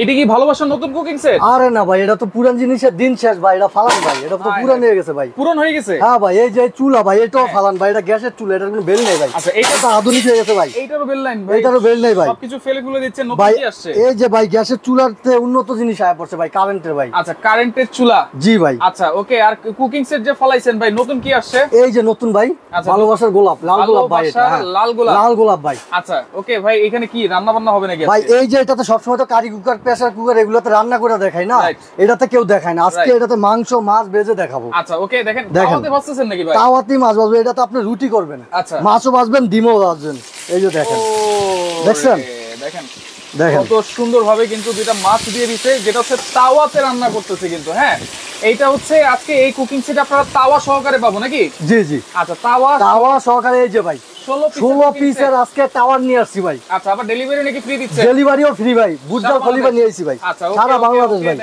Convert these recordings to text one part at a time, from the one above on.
এটা কি ভালোবাসার নতুন কুকিং সেট? আরে না ভাই, এটা তো পুরান জিনিসের দিন শেষ ভাই, এটা ফালান ভাই, এটা তো পুরান হয়ে গেছে ভাই। পুরান হয়ে গেছে? হ্যাঁ ভাই, এই যে চুলা ভাই, এটাও ফালান ভাই, এটা গ্যাসের চুলা, এটার কোনো বেল নেই ভাই। আচ্ছা, এটা তো আধুনিক হয়ে গেছে ভাই। এইটারও বেল নাই ভাই? এটারও বেল নেই ভাই, সবকিছু ফেলে খুলে দিচ্ছেন, নতুন ভাই কি আসছে? এই যে ভাই গ্যাসের চুলাতে উন্নত জিনিস আয়া পড়ছে ভাই, কারেন্টের ভাই। আচ্ছা, কারেন্টের চুলা। জি ভাই। আচ্ছা, ওকে। আর কুকিং সেট যে ফলাইছেন ভাই, নতুন কি আসছে? এই যে নতুন ভাই, ভালোবাসার গোলাপ, লাল গোলাপ ভাই, এটা লাল গোলাপ, লাল গোলাপ ভাই। আচ্ছা, ওকে ভাই। এখানে কি রান্না বান্না হবে নাকি ভাই? এই যে এটাতে সবসময় তো কারি কুকার, প্রেসার কুকার এগুলোতে রান্না করে দেখায় না, এটাতে কেউ দেখায় না। আজকে এটাতে মাংস মাছ ভেজে দেখাবো। আচ্ছা, ওকে। দেখেন তাওয়াতে ভাজতেছেন নাকি ভাই? তাওয়াতে মাছ ভাজবে, এটাতে আপনি রুটি করবেন। আচ্ছা, মাছও ভাজবেন, ডিমও ভাজবেন। এই যে দেখেন, দেখছেন? দেখেন দেখেন কত সুন্দর ভাবে কিন্তু দুইটা মাছ দিয়ে দিছে, যেটা হচ্ছে তাওয়াতে রান্না করতেছে কিন্তু। হ্যাঁ, এইটা হচ্ছে আজকে এই কুকিং সেট আপনারা তাওয়া সহকারে পাবো নাকি? জি জি। আচ্ছা, তাওয়া সহকারে। এই যে ভাই 16 পিসের আজকে টাওয়ার নিয়ে আসছি ভাই। আচ্ছা, আবার ডেলিভারি নাকি ফ্রি দিচ্ছে? ডেলিভারিও ফ্রি ভাই, বুঝদার খলিফা নিয়ে আইছি ভাই, সারা বাংলাদেশ ভাই।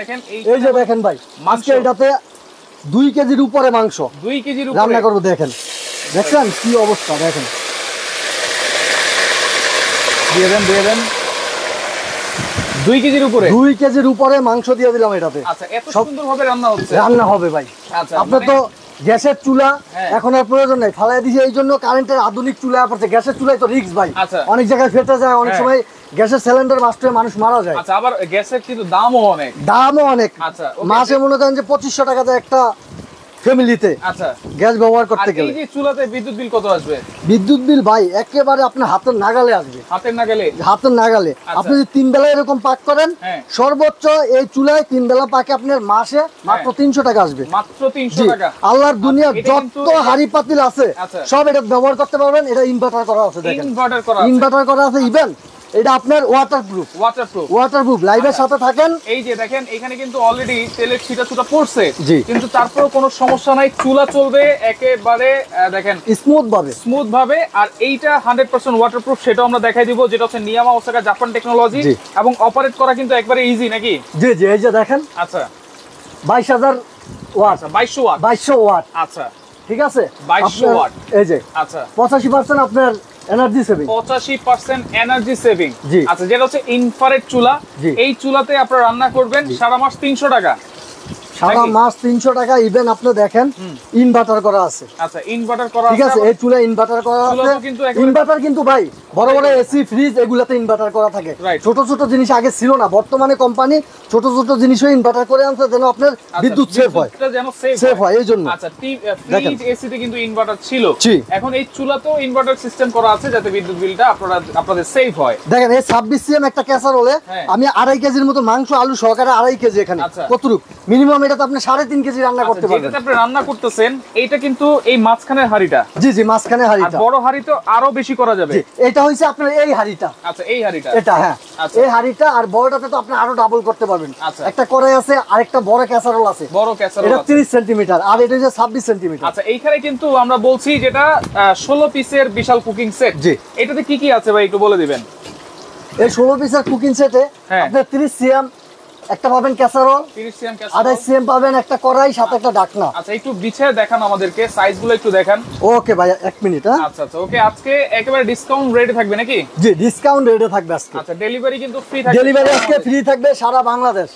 এই যে দেখেন ভাই, আজকে এটাতে 2 কেজির উপরে মাংস, 2 কেজির উপরে রান্না করব। দেখেন, দেখছেন কি অবস্থা? দেখেন, দিয়ে দেন 2 কেজির উপরে, 2 কেজির উপরে মাংস দিয়ে দিলাম এটাতে। আচ্ছা, এত সুন্দর ভাবে রান্না হচ্ছে, রান্না হবে ভাই। আচ্ছা, আপনার তো গ্যাসের চুলা এখন আর প্রয়োজন নাই, ফালাই দিয়েছে, এই জন্য কারেন্টের আধুনিক চুলা পড়ছে। গ্যাসের চুলায় তো রিস্ক ভাই, অনেক জায়গায় ফেটে যায়, অনেক সময় গ্যাসের সিলিন্ডার বাস্ট হয়ে মানুষ মারা যায়। আচ্ছা, আবার গ্যাসের কিন্তু দামও অনেক। আচ্ছা, মাসে মনে করেন যে 2500 টাকা যায় একটা ফ্যামিলিতে। আচ্ছা, গ্যাস ব্যবহার করতে গেলে। এই যে চুলাতে বিদ্যুৎ বিল কত আসবে? বিদ্যুৎ বিল ভাই একেবারে আপনার হাতের নাগালে আসবে। হাতের নাগালে? হাতের নাগালে। আপনি যদি 3 বেলা এরকম পাক করেন, সর্বোচ্চ এই চুলায় 3 বেলা পাকে আপনার মাসে মাত্র 300 টাকা আসবে। মাত্র 300 টাকা? আল্লাহর দুনিয়ার যত হাড়ি পাতিল আছে সব এটা ব্যবহার করতে পারবেন। এটা ইনভার্টার করা আছে, দেখেন ইনভার্টার করা আছে। ইভেন এটা আপনার ওয়াটারপ্রুফ লাইভের সাথে থাকেন। এই যে দেখেন, এখানে কিন্তু অলরেডি তেলের ছিটা পড়ছে, কিন্তু তারপরেও কোনো সমস্যা নাই, চুলা চলবে একেবারে দেখেন স্মুথ ভাবে। আর এইটা 100% ওয়াটারপ্রুফ, সেটাও আমরা দেখাই দিব, যেটা হচ্ছে নিয়ামা ওসাকা জাপান টেকনোলজি, এবং অপারেট করা কিন্তু একবারে ইজি নাকি? জি জি। এই যে দেখেন, আচ্ছা 22000 ওয়াট, 2200 ওয়াট। আচ্ছা, ঠিক আছে, 2200 ওয়াট। এই যে আচ্ছা, 85% আপনার এনার্জি সেভিং, 85% এনার্জি সেভিং। আচ্ছা, যেটা হচ্ছে ইনফ্রারেড চুলা, এই চুলাতে আপনারা রান্না করবেন সারা মাস 300 টাকা। সারা মাস 300 টাকা। ইভেন আপনি দেখেন ইনভার্টার করা আছে। আচ্ছা, ইনভার্টার করা আছে, ঠিক আছে। এই চুলা ইনভার্টার করা আছে। ইনভার্টার কিন্তু ভাই বড় বড় এসি ফ্রিজ এগুলাতে ইনভার্টার করা থাকে। ছোট ছোট জিনিস আগে ছিল না, বর্তমানে কোম্পানি ছোট ছোট জিনিসও ইনভার্টার করে আনছে, যেন আপনার বিদ্যুৎ সেভ হয়, সেভ হয় এই জন্য। আচ্ছা, ফ্রিজ এসি তে কিন্তু ইনভার্টার ছিল, এখন এই চুলাতেও ইনভার্টার সিস্টেম করা আছে, যাতে বিদ্যুৎ বিলটা আপনাদের সেভ হয়। দেখেন, এই 26 সিএম একটা ক্যাসারোলে আমি 2.5 কেজির মতো মাংস আলু সহকারে 2.5 কেজি এখানে কতটুক মিনিমাম, এটাতে আপনি 3.5 কেজি রান্না করতে পারবেন। যেটা আপনি রান্না করতেছেন এইটা কিন্তু এই মাঝখানের হাঁড়িটা। জি জি, মাঝখানের হাঁড়িটা। বড় হাঁড়ি তো আরো বেশি করা যাবে। এটা হইছে আপনার এই হাঁড়িটা। আচ্ছা, এই হাঁড়িটা, এটা হ্যাঁ, এই হাঁড়িটা। আর বড়টাতে তো আপনি আরো ডাবল করতে পারবেন। একটা কড়াই আছে, আরেকটা বড় ক্যাসারোল আছে, বড় ক্যাসারোল। এটা 30 সেন্টিমিটার, আর এটা হচ্ছে 26 সেন্টিমিটার। আচ্ছা, এইখানে কিন্তু আমরা বলছি যেটা 16 পিসের বিশাল কুকিং সেট। জি, এটাতে কি কি আছে ভাই একটু বলে দিবেন? এই 16 পিসের কুকিং সেটে আপনি 30 সিএম একটা পাবেন ক্যাসারোল, 30 সিএম ক্যাসারোল, 28 সিএম পাবেন একটা কড়াই, সাথে একটা ঢাকনা। আচ্ছা, একটু বিছিয়ে দেখান আমাদেরকে, সাইজগুলো একটু দেখান। ওকে ভাই, 1 মিনিট। হ্যাঁ, আচ্ছা আচ্ছা, ওকে। আজকে একেবারে ডিসকাউন্ট রেটে থাকবে নাকি? জি, ডিসকাউন্ট রেটে থাকবে আজকে। আচ্ছা, ডেলিভারি কিন্তু ফ্রি থাকবে? ডেলিভারি আজকে ফ্রি থাকবে সারা বাংলাদেশ।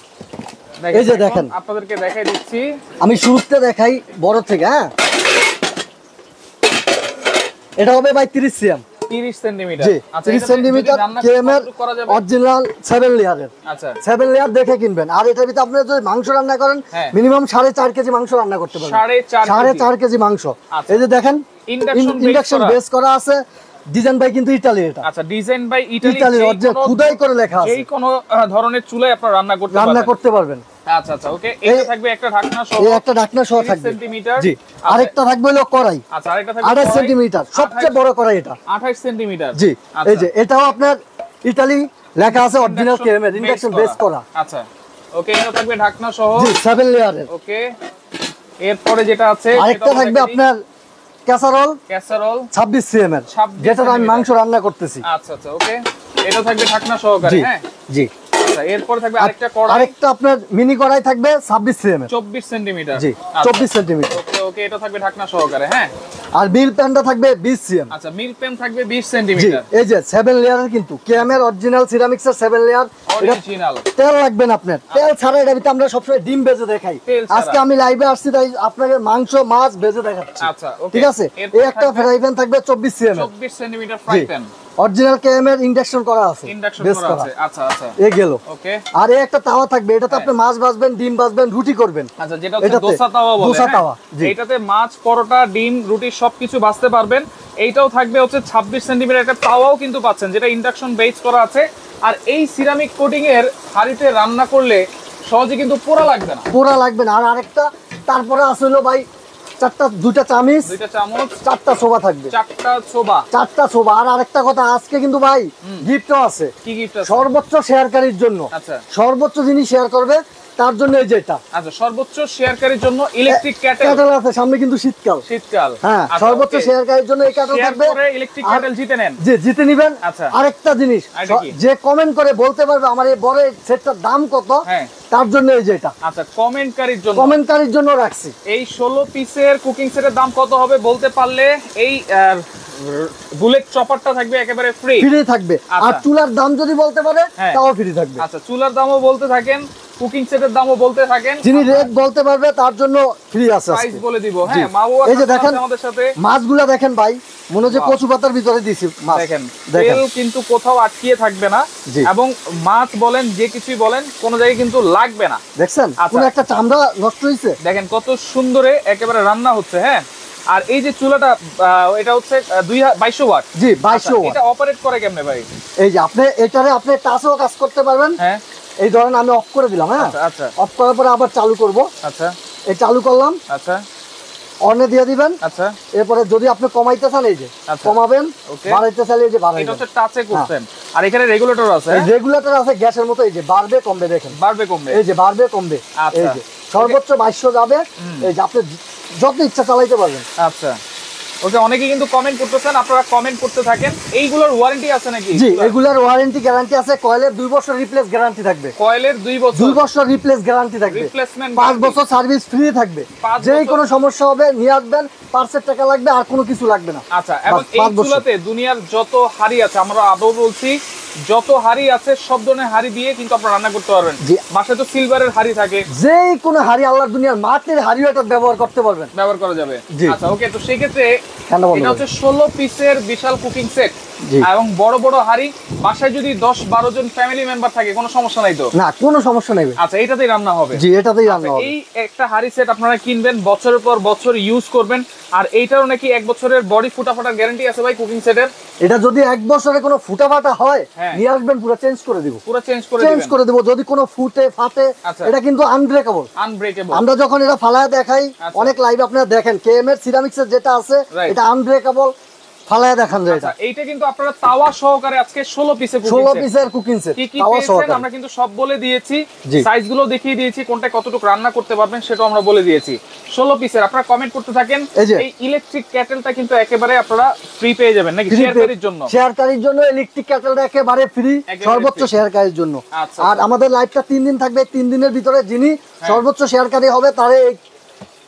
এই যে দেখেন, আপনাদেরকে দেখাই দিচ্ছি, আমি শুরুতে দেখাই বড় থেকে। হ্যাঁ, এটা হবে ভাই 30 সিএম, 30 সেন্টিমিটার। জি, 30 সেন্টিমিটার কেএমএর অরিজিনাল 7 লেয়ারের। আচ্ছা, 7 লেয়ার দেখে কিনবেন। আর এটার ভিতরে আপনি যদি মাংস রান্না করেন, মিনিমাম 4.5 কেজি মাংস রান্না করতে পারবেন। 4.5 কেজি মাংস। এই যে দেখেন, ইন্ডাকশন বেস করা আছে। ডিজাইন বাই কিন্তু ইতালি। এটা আচ্ছা, ডিজাইন বাই ইতালি, খুদাই করে লেখা আছে। এই কোন ধরনের চুলায় আপনারা রান্না করতে পারবেন। আচ্ছা আচ্ছা, ওকে। এটা থাকবে একটা ঢাকনা সহ, এই একটা ঢাকনা সহ থাকবে সেন্টিমিটার। জি, আরেকটা থাকবে হলো কড়াই। আচ্ছা, আরেকটা থাকবে 28 সেন্টিমিটার, সবচেয়ে বড় কড়াই এটা, 28 সেন্টিমিটার। জি, এই যে এটাও আপনার ইতালি লেখা আছে, অরিজিনাল কেএমএর ইন্ডাকশন বেস করা। আচ্ছা, ওকে। এটা থাকবে ঢাকনা সহ, জি, 7 লেয়ারের। ওকে। এরপরে যেটা আছে, আরেকটা থাকবে আপনার ক্যাসারোল 26 সিএম এর, যেটা আমি মাংস রান্না করতেছি। আচ্ছা আচ্ছা, ওকে। এটা থাকবে ঢাকনা সহকারে। হ্যাঁ, জি। আচ্ছা, এরপরে থাকবে আরেকটা কড়াই, আরেকটা আপনার মিনি কড়াই থাকবে 26 সিএম এর, 24 সেন্টিমিটার। জি, 24 সেন্টিমিটার। ওকে ওকে, এটা থাকবে ঢাকনা সহকারে। হ্যাঁ, আর মিল প্যানটা থাকবে 20 সিএম। আচ্ছা মিল প্যান থাকবে 20 সেন্টিমিটার। এই যে 7 লেয়ারের কিন্তু কেএমএর অরিজিনাল সিরামিক্সের 7 লেয়ার অরিজিনাল। তেল লাগবে না আপনার, তেল ছাড়া এটা ভিতরে আমরা সবসময় ডিম ভেজে দেখাই। আজকে আমি লাইভে আসছি তাই আপনাকে মাংস মাছ ভেজে দেখাচ্ছি। আচ্ছা ওকে ঠিক আছে। এই একটা ফ্রাই প্যান থাকবে 24 CM, 24 centimetre fry pan original কেএমএর ইন্ডাকশন করা আছে, ইন্ডাকশন করা আছে। আচ্ছা আচ্ছা এই গেল। ওকে। আর এই একটা তাওয়া থাকবে, এটাতে আপনি মাছ ভাজবেন, ডিম ভাজবেন, রুটি করবেন। আচ্ছা যেটা হচ্ছে দোসা তাওয়া বলে। দোসা তাওয়া, এটাতে মাছ, পরোটা, ডিম, রুটি সবকিছু ভাজতে পারবেন। এইটাও থাকবে হচ্ছে 26 সেন্টিমিটার একটা তাওয়াও কিন্তু পাচ্ছেন, যেটা ইন্ডাকশন বেস করা আছে। আর এই সিরামিক কোটিং এর হাঁড়িতে রান্না করলে সহজে কিন্তু পোড়া লাগবে না, পোড়া লাগবে না। আর আরেকটা তারপরে আছে হলো ভাই দুইটা চামচ, চারটা ছোবা থাকবে, চারটা ছোবা। আর আরেকটা কথা, আজকে কিন্তু ভাই গিফটও আছে। কি গিফট আছে? সর্বোচ্চ শেয়ারকারীর জন্য। আচ্ছা সর্বোচ্চ যিনি শেয়ার করবে তার জন্য এই যেটা। আচ্ছা সর্বোচ্চ শেয়ারকারীর জন্য ইলেকট্রিক ক্যাটেল আছে, সামনে কিন্তু শীতকাল। হ্যাঁ, সর্বোচ্চ শেয়ারকারীর জন্য এই ক্যাটেল থাকবে। ইলেকট্রিক ক্যাটেল জিতে নেন। জি জিতে নেবেন। আরেকটা জিনিস, যে কমেন্ট করে বলতে পারবে আমার এই বড় সেটটার দাম কত, তার জন্য এই যেটা। আচ্ছা কমেন্টকারীর জন্য রাখছি। এই 16 পিসের কুকিং সেটের দাম কত হবে বলতে পারলে এই বুলেট চপারটা থাকবে একেবারে ফ্রি থাকবে। আর চুলার দাম যদি বলতে পারে তাও ফ্রি থাকবে। আচ্ছা চুলার দামও বলতে থাকেন, কুকিং সেটের দামও বলতে থাকেন, যিনি রেট বলতে পারবে তার জন্য ফ্রি আছে। প্রাইস বলে দিব। হ্যাঁ মাওয়া এই যে দেখেন আমাদের সাথে মাছগুলো দেখেন ভাই, মনে হচ্ছে কচু পাতার ভিতরে দিছি মাছ। দেখেন তেল কিন্তু কোথাও আটকিয়ে থাকবে না, এবং মাছ বলেন যে কিছুই বলেন কোনো জায়গায় কিন্তু লাগবে না। দেখছেন কোন একটা চামড়া নষ্ট হইছে, দেখেন কত সুন্দরে একেবারে রান্না হচ্ছে। হ্যাঁ আর এই যে চুলাটা এটা হচ্ছে 2200 ওয়াট। জি 2200 ওয়াট। এটা অপারেট করে কেমনে ভাই? এই যে আপনি এটারে আপনি টাচও কাজ করতে পারবেন। হ্যাঁ এই ধরেন আমি অফ করে দিলাম। হ্যাঁ আচ্ছা অফ করার পরে আবার চালু করব। আচ্ছা এই চালু করলাম। আচ্ছা অনে দিয়ে দিবেন। আচ্ছা এরপরে যদি আপনি কমাইতে চান এই যে কমাবেন, বাড়াইতে চাইলে এই যে বাড়াইবেন। এটা হচ্ছে টাচে করতেন। আর এখানে রেগুলেটর আছে। রেগুলেটর আছে গ্যাসের মতো, এই যে বাড়বে কমবে, দেখেন বাড়বে কমবে, এই যে বাড়বে কমবে। এই যে সর্বোচ্চ 2200 যাবে। এই যে আপনি যত ইচ্ছা চালাইতে পারবেন। আচ্ছা ওকে। অনেকে কিন্তু কমেন্ট করতেছেন, আপনারা কমেন্ট করতে থাকেন। এইগুলোর ওয়ারেন্টি আছে নাকি? জি এগুলোর ওয়ারেন্টি গ্যারান্টি আছে। কয়েলের 2 বছর রিপ্লেস গ্যারান্টি থাকবে। কয়েলের 2 বছর রিপ্লেস গ্যারান্টি থাকবে। রিপ্লেসমেন্ট 5 বছর সার্ভিস ফ্রি থাকবে। যেই কোনো সমস্যা হবে নিয়ে আসবেন, পার্সের টাকা লাগবে, আর কোনো কিছু লাগবে না। আচ্ছা এবং এই চুলাতে দুনিয়ার যত হাড়ি আছে, আমরা আদৌ বলছি যত হাড়ি আছে সব ধরনের হাড়ি দিয়ে কিন্তু আপনারা রান্না করতে পারবেন। বাসায় তো সিলভারের হাড়ি থাকে, যেই কোনো হাড়ি, আল্লাহর দুনিয়ার মাটির হাড়িও এটা ব্যবহার করতে পারবেন, ব্যবহার করা যাবে। আচ্ছা ওকে। তো সেই ক্ষেত্রে এটা হচ্ছে 16 পিসের বিশাল কুকিং সেট এবং বড় বড় হাড়ি। বাসায় যদি 10-12 জন ফ্যামিলি মেম্বার থাকে কোনো সমস্যা নাই তো? না, কোনো সমস্যা নাই। আচ্ছা এটাতেই রান্না হবে? জি এটাতেই রান্না হবে। এই একটা হাড়ি সেট আপনারা কিনবেন, বছরের পর বছর ইউজ করবেন। আর এইটারও নাকি 1 বছরের বডি ফুটাফাটার গ্যারান্টি আছে ভাই কুকিং সেটের। এটা যদি 1 বছরে কোনো ফুটাফাটা হয় নিয়ে আসবেন, পুরো চেঞ্জ করে দিব। পুরো চেঞ্জ করে দিব। যদি কোনো ফুটে ফাটে এটা কিন্তু আনব্রেকেবল। আমরা যখন এটা ফালায় দেখাই অনেক লাইভ আপনারা দেখেন, কেএম এর সিরামিক্স এর যেটা আছে এটা আনব্রেকেবল, ফালায় দেখান যায়। এটা এইটা কিন্তু আপনারা তাওয়া সহকারে আজকে 16 পিসের কুকিং সেট তাওয়া সহকারে আমরা কিন্তু সব বলে দিয়েছি, সাইজগুলো দেখিয়ে দিয়েছি, কোনটা কতটুকু রান্না করতে পারবেন সেটাও আমরা বলে দিয়েছি। 16 পিসের আপনারা কমেন্ট করতে থাকেন। এই ইলেকট্রিক কেটেলটা কিন্তু একেবারে আপনারা ফ্রি পেয়ে যাবেন নাকি? শেয়ারকারীর জন্য, শেয়ারকারীর জন্য ইলেকট্রিক কেটেলটা একেবারে ফ্রি, সর্বোচ্চ শেয়ারকারীর জন্য। আর আমাদের লাইভটা 3 দিন থাকবে। 3 দিনের ভিতরে যিনি সর্বোচ্চ শেয়ারকারী হবে তারে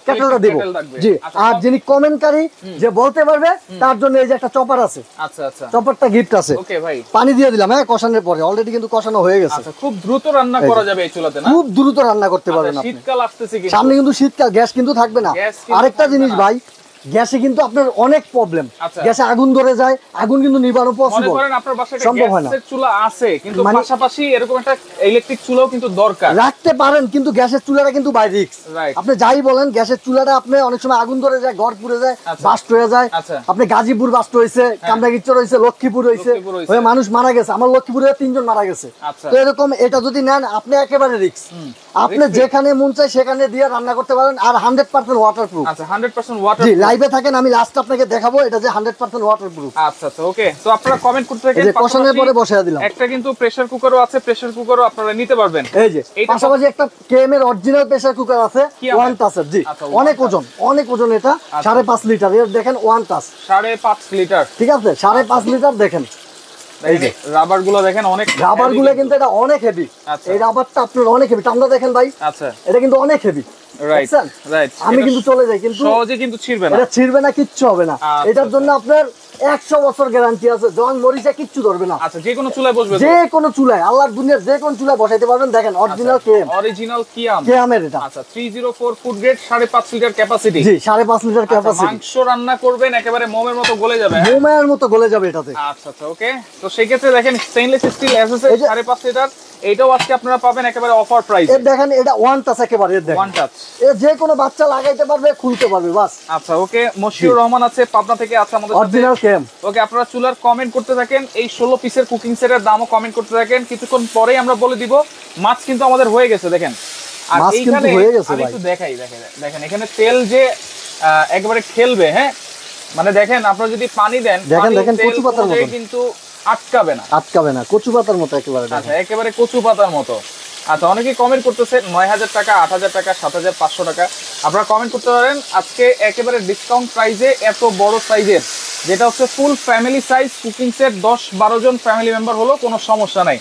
কেটেলটা দেব। জি আর যিনি কমেন্টকারী যে বলতে পারবে তার জন্য এই যে একটা চপার আছে। আচ্ছা আচ্ছা চপারটা গিফট আছে। ওকে ভাই পানি দিয়ে দিলাম। হ্যাঁ কষানোর পরে অলরেডি কিন্তু কষানো হয়ে গেছে। আচ্ছা খুব দ্রুত রান্না করা যাবে এই চুলাতে না? খুব দ্রুত রান্না করতে পারবেন আপনি। শীতকাল আসতেছে কিন্তু সামনে, কিন্তু শীতকাল, গ্যাস কিন্তু থাকবে না। আরেকটা জিনিস ভাই, গ্যাসে কিন্তু আপনার অনেক প্রবলেম। গ্যাসে আগুন ধরে যায়, আগুন কিন্তু নিবানো পসিবল। মনে করেন আপনার বাসায় একটা গ্যাসের চুলা আছে কিন্তু পাশাপাশি এরকম একটা ইলেকট্রিক চুলাও কিন্তু দরকার রাখতে পারেন, কিন্তু গ্যাসের চুলাটা কিন্তু বাই রিস্ক। আপনি যাই বলেন, গ্যাসের চুলাটা আপনি অনেক সময় আগুন ধরে যায়, ঘর পুড়ে যায়, বাস্ট হয়ে যায়। আপনি গাজীপুর বাস্ট হয়েছে, কামরাঙ্গীরচর হয়েছে, লক্ষ্মীপুর হয়েছে, হয়ে মানুষ মারা গেছে। আমার লক্ষ্মীপুরে 3 জন মারা গেছে। তো এরকম এটা যদি নেন আপনি একেবারে রিস্ক। আপনি যেখানে মন চায় সেখানে দিয়ে রান্না করতে পারেন। আর 100% ওয়াটারপ্রুফ। আচ্ছা 100% ওয়াটারপ্রুফ। লাইভে থাকেন, আমি লাস্ট আপনাকে দেখাবো এটা যে 100% ওয়াটারপ্রুফ। আচ্ছা আচ্ছা ওকে। তো আপনারা কমেন্ট করতে থাকেন। এই যে কষানোর পরে বসায় দিলাম। একটা কিন্তু প্রেসার কুকারও আছে, প্রেসার কুকারও আপনারা নিতে পারবেন। এই যে পাশাপাশি একটা কেএম এর অরিজিনাল প্রেসার কুকার আছে, ওয়ান টাচের। জি অনেক ওজন, অনেক ওজন। এটা 5.5 লিটার। এর দেখেন ওয়ান টাচ 5.5 লিটার। ঠিক আছে 5.5 লিটার। দেখেন এই যে রাবার গুলো দেখেন, অনেক রাবার গুলো কিন্তু এটা অনেক হেভি। এই রাবারটা আপনার অনেক হেভি। টামটা দেখেন ভাই। আচ্ছা এটা কিন্তু অনেক হেভি। রাইট রাইট আমি কিন্তু চলে যাই, কিন্তু সহজে কিন্তু ছিড়বে না, এটা ছিড়বে না, কিচ্ছু হবে না। এটার জন্য আপনার 100 বছর গ্যারান্টি আছে, জং মরিচা কিচ্ছু ধরবে না। আচ্ছা, যে কোনো চুলায় বসবে, যে কোনো চুলায়, আল্লাহর দুনিয়ার যে কোনো চুলায় বসাইতে পারবেন। দেখেন অরিজিনাল কেএমের এটা। আচ্ছা 304 ফুড গ্রেড 5.5 লিটার ক্যাপাসিটি। জি 5.5 লিটার ক্যাপাসিটি। মাংস রান্না করবেন একেবারে মোমের মতো গলে যাবে, মোমের মতো গলে যাবে এটাতে। আচ্ছা আচ্ছা ওকে। তো সেই ক্ষেত্রে দেখেন স্টেইনলেস স্টিল এসএসএস 5.5 লিটার, এটাও আজকে আপনারা পাবেন একেবারে অফার প্রাইস। এই দেখেন এটা ওয়ান টাচ একেবারে, দেখেন ওয়ান টাচ, এ যে কোনো বাচ্চা লাগাইতে পারবে, খুলতে পারবে বাস। আচ্ছা ওকে। মশিউর রহমান আছে পাবনা থেকে, আছে আমাদের সাথে অরিজিনাল কেএম। ওকে, আপনারা চুলার কমেন্ট করতে থাকেন, এই 16 পিসের কুকিং সেটের দামও কমেন্ট করতে থাকেন, কিছুক্ষণ পরেই আমরা বলে দিব। মাছ কিন্তু আমাদের হয়ে গেছে দেখেন, আর এইখানে আমি একটু দেখাই, দেখেন এখানে তেল যে একবারে খেলবে, হ্যাঁ মানে দেখেন আপনারা যদি পানি দেন, দেখেন কচু পাতার মতো কিন্তু আটকাবে না, কচু পাতার মতো একেবারে। আচ্ছা একেবারে কচু পাতার মতো। আচ্ছা অনেকেই কমেন্ট করতেছে 9000 টাকা, 8000 টাকা, 7500 টাকা, আপনারা কমেন্ট করতে পারেন। আজকে একেবারে ডিসকাউন্ট প্রাইসে এত বড় সাইজের, যেটা হচ্ছে full family size cooking set, 10-12 জন ফ্যামিলি মেম্বার হলো কোনো সমস্যা নাই।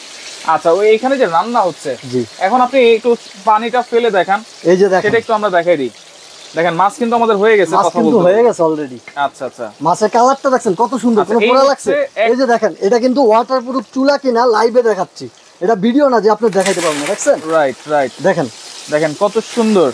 আচ্ছা ওই এখানে যে রান্না হচ্ছে, এখন আপনি একটু পানিটা ফেলে দেখান, এই যে দেখেন, সেটা একটু আমরা দেখাই দিই। দেখেন মাছ কিন্তু আমাদের হয়ে গেছে, কথা বলতে হয়ে গেছে অলরেডি। আচ্ছা আচ্ছা, মাছের কালারটা দেখছেন কত সুন্দর, কোনো পোড়া লাগছে? এই যে দেখেন, এটা কিন্তু ওয়াটারপ্রুফ চুলা কিনা, লাইভে দেখাচ্ছি, এটা ভিডিও না যে আপনি দেখাইতে পারবেন না, দেখছেন? রাইট রাইট, দেখেন কত সুন্দর,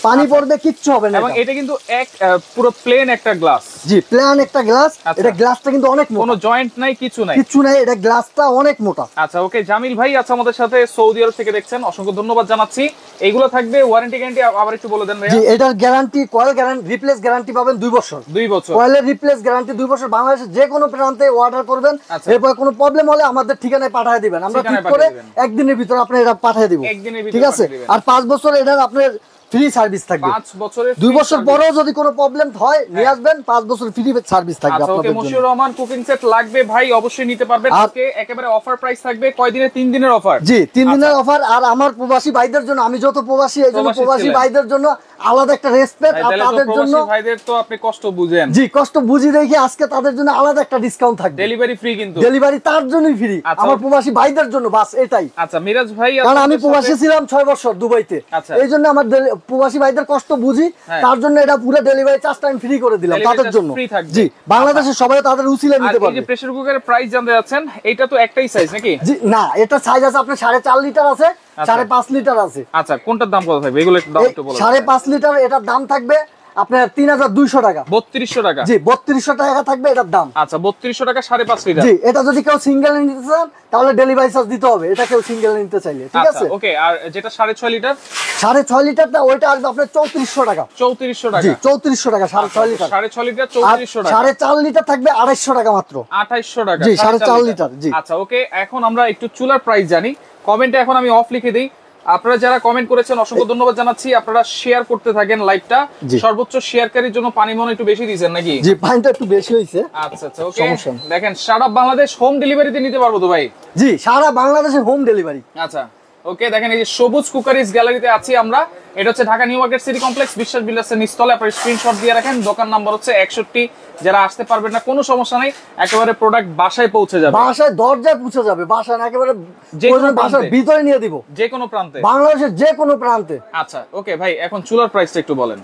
পানি পড়বে কিচ্ছু হবে না। এবং এটা কিন্তু এক পুরো প্লেন একটা গ্লাস। জি প্লেন একটা গ্লাস। এটা গ্লাসটা কিন্তু অনেক মোটা, কোনো জয়েন্ট নাই, কিছু নাই, এটা গ্লাসটা অনেক মোটা। আচ্ছা ওকে, জামিল ভাই আছে আমাদের সাথে, সৌদি আরব থেকে দেখছেন, অসংখ্য ধন্যবাদ জানাচ্ছি। এইগুলো থাকবে ওয়ারেন্টি গ্যারান্টি, আবার একটু বলে দেন ভাই। জি এটার guarantee, coil guarantee, replace guarantee পাবেন 2 বছর। 2 বছর কয়েলের রিপ্লেস গ্যারান্টি 2 বছর। বাংলাদেশের যে কোনো প্রান্তে অর্ডার করবেন, এরপর কোনো প্রবলেম হলে আমাদের ঠিকানায় পাঠিয়ে দিবেন, আমরা ঠিক করে একদিনের ভিতর আপনি এটা পাঠিয়ে দিব, ঠিক আছে? আর 5 বছর এটার আপনার ফ্রি সার্ভিস থাকবে। 5 বছরের, 2 বছর পরেও যদি কোনো প্রবলেম হয় নিয়ে আসবেন, 5 বছর ফ্রি সার্ভিস থাকবে আপনাদের জন্য। ওকে, মশিউর রহমান কুকিং সেট লাগবে ভাই, অবশ্যই নিতে পারবেন। আজকে একেবারে অফার প্রাইস থাকবে, কয় দিনে? 3 দিনের অফার। জি 3 দিনের অফার। আর আমার প্রবাসী ভাইদের জন্য, আমি যত প্রবাসী, এইজন্য প্রবাসী ভাইদের জন্য আলাদা একটা রেসপেক্ট, আর তাদের জন্য প্রবাসী ভাইদের তো আপনি কষ্ট বুঝেন। জি কষ্ট বুঝি দেখি আজকে তাদের জন্য আলাদা একটা ডিসকাউন্ট থাকবে। ডেলিভারি ফ্রি, কিন্তু ডেলিভারি তার জন্যই ফ্রি, আমার প্রবাসী ভাইদের জন্য, বাস এটাই। আচ্ছা মিরাজ ভাই, কারণ আমি প্রবাসী ছিলাম 6 বছর দুবাইতে, এইজন্য আমার প্রবাসী ভাইদের কষ্ট বুঝি, তার জন্য এটা পুরো ডেলিভারি চার্জ টাইম ফ্রি করে দিলাম তাদের জন্য। জি বাংলাদেশের সবাই তাদের উচিলে নিতে পারবে। এই যে প্রেসার কুকারের প্রাইস জানতে যাচ্ছেন, এটা তো একটাই সাইজ নাকি? জি না, এটা সাইজ আছে আপনার 4.5 লিটার আছে, 5.5 লিটার আছে। আচ্ছা কোনটার দাম কত থাকবে? এগুলো একটু দাম একটু বলুন। 5.5 লিটার এটার দাম থাকবে আপনার 3200 টাকা। 3200 টাকা? জি 3200 টাকা থাকবে এটার দাম। আচ্ছা 3200 টাকা 5.5 লিটার। জি এটা যদি কেউ সিঙ্গেল নিতে চান তাহলে ডেলিভারি চার্জ দিতে হবে, এটা কেউ সিঙ্গেল নিতে চাইলে, ঠিক আছে? ওকে, আর যেটা 6.5 লিটার? 6.5 লিটারটা ওইটা আসবে আপনার 3400 টাকা। 3400 টাকা? জি 3400 টাকা 6.5 লিটার। 6.5 লিটার 3400 টাকা। 4.5 লিটার থাকবে 250 টাকা মাত্র। 2800 টাকা? জি 4.5 লিটার। জি আচ্ছা ওকে, এখন আমরা একটু চুলার প্রাইস জানি। কমেন্টে এখন আমি অফ লিখে দেই। আপনারা যারা কমেন্ট করেছেন অসংখ্য ধন্যবাদ জানাচ্ছি। আপনারা শেয়ার করতে থাকেন লাইভটা, সর্বোচ্চ শেয়ারকারীর জন্য পানি মনে একটু বেশি দিয়েছেন নাকি? জি পানিটা একটু বেশি হইছে। আচ্ছা আচ্ছা ওকে, দেখেন সারা বাংলাদেশ হোম ডেলিভারিতে নিতে পারবো তো ভাই? জি সারা বাংলাদেশে হোম ডেলিভারি। আচ্ছা ওকে, দেখেন এই যে সবুজ কুকারিজ গ্যালারিতে আছি আমরা, এটা হচ্ছে Dhaka new market city complex, বিশ্বাস বিল্ডার্সের নিচতলে। আপনারা স্ক্রিনশট দিয়ে রাখেন, দোকান নাম্বার হচ্ছে 61। যারা আসতে পারবেন না কোনো সমস্যা নাই, একেবারে প্রোডাক্ট বাসায় পৌঁছে যাবে, বাসায় দরজায় পৌঁছে যাবে, বাসায় না একেবারে বাসার ভিতরে নিয়ে দিব, যে কোনো প্রান্তে, বাংলাদেশের যে কোনো প্রান্তে। আচ্ছা ওকে ভাই, এখন চুলার প্রাইসটা একটু বলেন,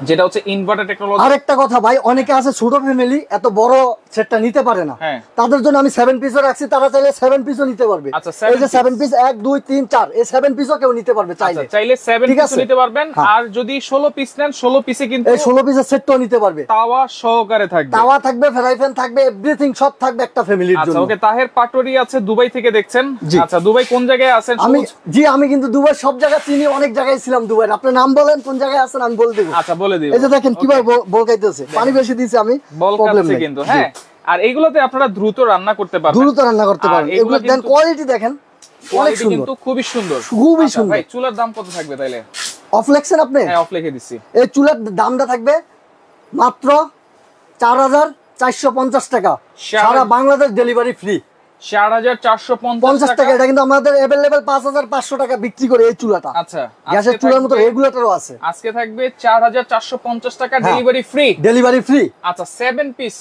যেটা হচ্ছে ইনভার্টার টেকনোলজি। আরেকটা কথা ভাই, অনেকে আছে ছোট ফ্যামিলি, এত বড় সেটটা নিতে পারে না, তাদের জন্য আমি 7 পিসও রাখছি, তারা চাইলে 7 পিসও নিতে পারবে। এই যে 7 পিস 1 2 3 4, এই 7 পিসও কেউ নিতে পারবে চাইলে, চাইলে 7 পিসও নিতে পারবেন। আর যদি 16 পিস নেন, 16 পিসে কিন্তু এই 16 পিসের সেটটাও নিতে পারবে, তাওয়া সহকারে থাকবে, তাওয়া থাকবে, ফ্রাই প্যান থাকবে, এভরিথিং সব থাকবে একটা ফ্যামিলির জন্য। আচ্ছা ওকে, তাহের পাটোরি আছে দুবাই থেকে দেখছেন। আচ্ছা দুবাই কোন জায়গায় আছেন? আমি কিন্তু দুবাই সব জায়গা চিনি, অনেক জায়গায় ছিলাম দুবাই। আপনি নাম বলেন কোন জায়গায় আছেন, আমি বলে দেব। আচ্ছা বলে দিই। এই যে দেখেন কিভাবে বলকাইতেছে, পানি বেশি দিয়েছি আমি, প্রবলেম নেই কিন্তু। হ্যাঁ, আর এইগুলোতে আপনারা দ্রুত রান্না করতে পারবেন, দ্রুত রান্না করতে পারবেন। এগুলো দেন কোয়ালিটি দেখেন, অনেক সুন্দর, কিন্তু খুবই সুন্দর, খুবই সুন্দর। ভাই চুলার দাম কত থাকবে তাইলে? অফ লেখছেন আপনি? হ্যাঁ অফ লিখে দিচ্ছি। এই চুলার দামটা থাকবে মাত্র 4450 টাকা, সারা বাংলাদেশ ডেলিভারি ফ্রি। 4450 টাকা। এটা কিন্তু আমাদের अवेलेबल 5500 টাকা বিক্রি করে এই চুলাটা। আচ্ছা, গ্যাসের চুলার মতো রেগুলেটরও আছে। আজকে থাকবে 4450 টাকা, ডেলিভারি ফ্রি। Delivery free. আচ্ছা 7 পিস,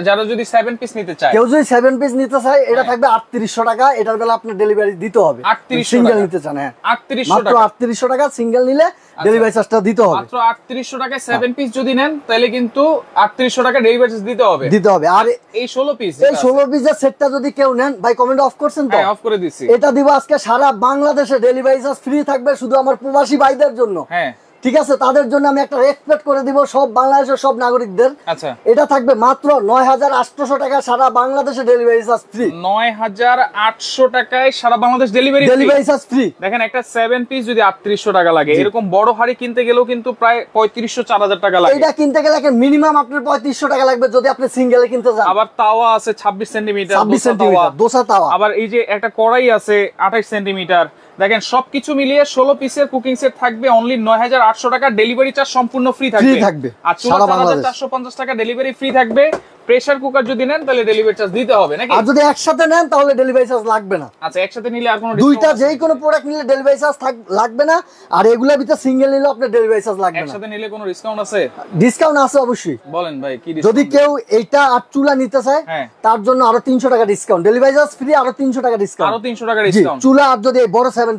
যারা যদি 7 পিস নিতে চায়, কেউ যদি 7 পিস নিতে চায় এটা থাকবে 3800 টাকা। এটার বেলা আপনার ডেলিভারি দিতে হবে। 3800 সিঙ্গেল নিতে চান, হ্যাঁ 3800 মাত্র 3800 টাকা সিঙ্গেল নিলে ডেলিভারি চার্জটা দিতে হবে। মাত্র 3800 টাকায় 7 পিস যদি নেন তাহলে কিন্তু 3800 টাকা ডেলিভারি চার্জ দিতে হবে। আর এই 16 পিস, এই 16 পিসের সেটটা যদি কেউ নেন, ভাই কমেন্ট অফ করছেন তো? হ্যাঁ অফ করে দিছি। এটা দিব আজকে সারা বাংলাদেশে ডেলিভারি চার্জ ফ্রি থাকবে, শুধু আমার প্রবাসী ভাইদের জন্য। হ্যাঁ ঠিক আছে, তাদের জন্য আমি একটা রেসপেক্ট করে দিব সব বাংলাদেশের সব নাগরিকদের। আচ্ছা, এটা থাকবে মাত্র 9800 টাকা, সারা বাংলাদেশে ডেলিভারি চার্জ ফ্রি। 9800 টাকায় সারা বাংলাদেশ ডেলিভারি চার্জ ফ্রি। দেখেন একটা 7 পিস যদি 3800 টাকা লাগে, এরকম বড় হাড়ি কিনতে গেলেও কিন্তু প্রায় 3500-4000 টাকা লাগে। এটা কিনতে গেলে মিনিমাম আপনার 3500 টাকা লাগবে যদি আপনি সিঙ্গেলে কিনতে যান। আবার তাওয়া আছে 26 সেন্টিমিটার, 26 সেন্টিমিটার দোসা তাওয়া। আবার এই যে একটা কড়াই আছে 28 সেন্টিমিটার। দেখেন সবকিছু মিলিয়ে 16 পিসের কুকিং সেট থাকবে অনলি 9800 টাকা, ডেলিভারি চার্জ সম্পূর্ণ ফ্রি থাকবে। আর 4450 টাকা ডেলিভারি ফ্রি থাকবে। প্রেসার কুকার যদি নেন তাহলে ডেলিভারি চার্জ দিতে হবে নাকি? আর যদি একসাথে নেন তাহলে ডেলিভারি চার্জ লাগবে না। আচ্ছা, একসাথে নিলে আর কোনো দুইটা যেই কোনো প্রোডাক্ট নিলে ডেলিভারি চার্জ লাগবে না, আর এগুলোর ভিতরে সিঙ্গেল নিলে আপনার ডেলিভারি চার্জ লাগবে না। একসাথে নিলে কোনো ডিসকাউন্ট আছে? ডিসকাউন্ট আছে অবশ্যই। বলেন ভাই কি ডিসকাউন্ট? যদি কেউ এইটা আর চুলা নিতে চায় তার জন্য আরো 300 টাকা ডিসকাউন্ট, ডেলিভারি চার্জ ফ্রি, আরো 300 টাকা ডিসকাউন্ট। আরো 300 টাকা ডিসকাউন্ট চুলা। আর যদি বড় 7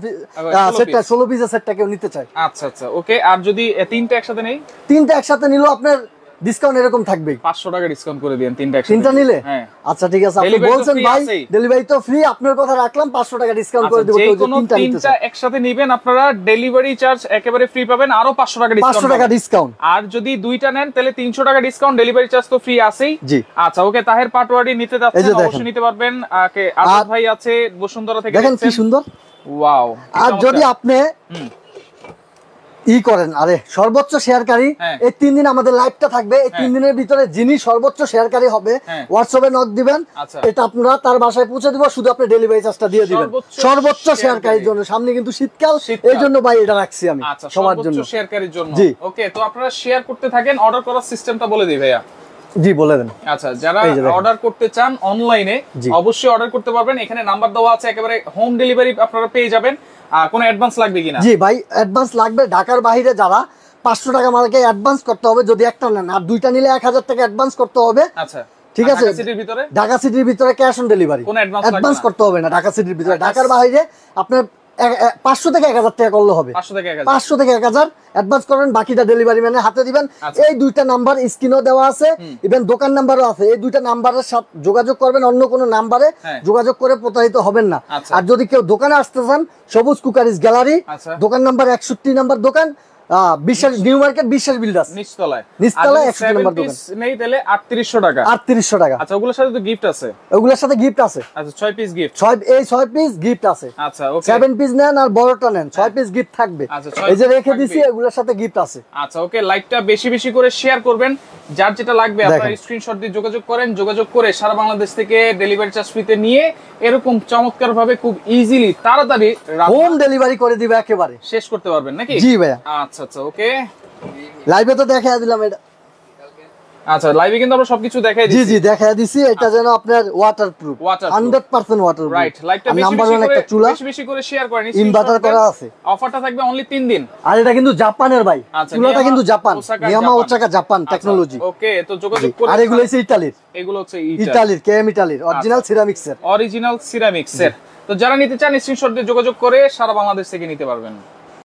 সেটটা 16 পিসের সেটটা কেউ নিতে চায়। আচ্ছা আচ্ছা ওকে। আর যদি তিনটা একসাথে নেই? তিনটা একসাথে নিলেও আপনার ডিসকাউন্ট এরকম থাকবে, 500 টাকা ডিসকাউন্ট করে দেন তিনটা একসাথে। তিনটা নিলে? হ্যাঁ আচ্ছা ঠিক আছে, আপনি বলছেন ভাই ডেলিভারি তো ফ্রি, আপনার কথা রাখলাম, 500 টাকা ডিসকাউন্ট করে দেব। যে কোনো তিনটা একসাথে নেবেন আপনারা ডেলিভারি চার্জ একেবারে ফ্রি পাবেন, আরো 500 টাকা ডিসকাউন্ট। 500 টাকা ডিসকাউন্ট। আর যদি দুইটা নেন তাহলে 300 টাকা ডিসকাউন্ট, ডেলিভারি চার্জ তো ফ্রি আছেই। জি আচ্ছা ওকে। তাহের পাটোয়ারি নিতে যাচ্ছেন অবশ্যই নিতে পারবেন। আজাদ ভাই আছে বসুন্ধরা থেকে, দেখেন কি সুন্দর। ওয়াও। আর যদি আপনি করেন, আরে সর্বোচ্চ শেয়ারকারী এই 3 দিন আমাদের লাইভটা থাকবে, এই 3 দিনের ভিতরে যিনি সর্বোচ্চ শেয়ারকারী হবে হোয়াটসঅ্যাপে নক দিবেন, এটা আপনারা তার বাসায় পৌঁছে দিব, শুধু আপনি ডেলিভারি চার্জটা দিয়ে দিবেন সর্বোচ্চ শেয়ারকারীর জন্য। সামনে কিন্তু শীতকাল, এই জন্য ভাই এটা রাখছি আমি সবার জন্য, সর্বোচ্চ শেয়ারকারীর জন্য। ওকে, তো আপনারা শেয়ার করতে থাকেন। অর্ডার করার সিস্টেমটা বলে দিই ভাইয়া। জি বলে দেন। আচ্ছা, যারা অর্ডার করতে চান অনলাইনে অবশ্যই অর্ডার করতে পারবেন। এখানে নাম্বার দেওয়া আছে, একেবারে হোম ডেলিভারি আপনারা পেয়ে যাবেন। কোনো অ্যাডভান্স লাগবে কিনা? জি ভাই অ্যাডভান্স লাগবে। ঢাকার বাইরে যারা 500 টাকা আমাকে অ্যাডভান্স করতে হবে যদি একটা নেন, আর দুইটা নিলে 1000 টাকা অ্যাডভান্স করতে হবে। আচ্ছা ঠিক আছে। ঢাকা সিটির ভিতরে ক্যাশ অন ডেলিভারি, কোনো অ্যাডভান্স করতে হবে না ঢাকা সিটির ভিতরে। ঢাকার বাইরে আপনার 500 থেকে 1000 টাকা করলে হবে। 500 থেকে 1000 অ্যাডভান্স করবেন, বাকিটা ডেলিভারি ম্যানের হাতে দিবেন। এই দুইটা নাম্বার স্ক্রিনেও দেওয়া আছে, ইভেন দোকান নাম্বারও আছে। এই দুইটা নাম্বারের সাথে যোগাযোগ করবেন, অন্য কোনো নাম্বারে যোগাযোগ করে প্রতারিত হবেন না। আর যদি কেউ দোকানে আসতে চান, সবুজ কুকারিজ গ্যালারি, দোকান নাম্বার 61 নাম্বার দোকান, বিশ্বাস নিউ মার্কেট, বিশ্বাস বিল্ডার্স নিচতলায় 61 নাম্বার দোকান। নেই তাহলে 3800 টাকা। 3800 টাকা। আচ্ছা, ওগুলোর সাথে তো গিফট আছে? ওগুলোর সাথে গিফট আছে। আচ্ছা 6 পিস গিফট। 6 পিস গিফট আছে। আচ্ছা ওকে। 7 পিস নেন আর বড়টা নেন, 6 পিস গিফট থাকবে। এই যে রেখে দিছি, এগুলোর সাথে গিফট আছে। আচ্ছা ওকে। লাইকটা বেশি বেশি করে শেয়ার করবেন। যার যেটা লাগবে আপনারা স্ক্রিনশট দিয়ে যোগাযোগ করেন। যোগাযোগ করে সারা বাংলাদেশ থেকে ডেলিভারি চার্জ ফ্রিতে নিয়ে এরকম চমৎকার ভাবে খুব ইজিলি তাড়াতাড়ি হোম ডেলিভারি করে দিবে, একেবারে শেষ করতে পারবেন নাকি? জি ভাইয়া। আচ্ছা আচ্ছা ওকে। লাইভে তো দেখায় দিলাম এটা। আচ্ছা, লাইভে কিন্তু আমরা সবকিছু দেখাই দিছি। জি জি দেখায় দিছি। এটা যেন আপনার ওয়াটারপ্রুফ, 100% ওয়াটারপ্রুফ। রাইট। লাইকটা বেশি বেশি করে শেয়ার করেন। ইনভার্টার করা আছে। অফারটা থাকবে অনলি 3 দিন। আর এটা কিন্তু জাপানের ভাই, চুলাটা কিন্তু জাপান, নিয়ামা ওসাকা জাপান টেকনোলজি। ওকে, তো যোগাযোগ করুন। আর এগুলো হচ্ছে ইতালির, এগুলো হচ্ছে ইতালির কেএম ইতালির অরিজিনাল সিরামিক্সের। তো যারা নিতে চান স্ক্রিনশট দিয়ে যোগাযোগ করে সারা বাংলাদেশ থেকে নিতে পারবেন।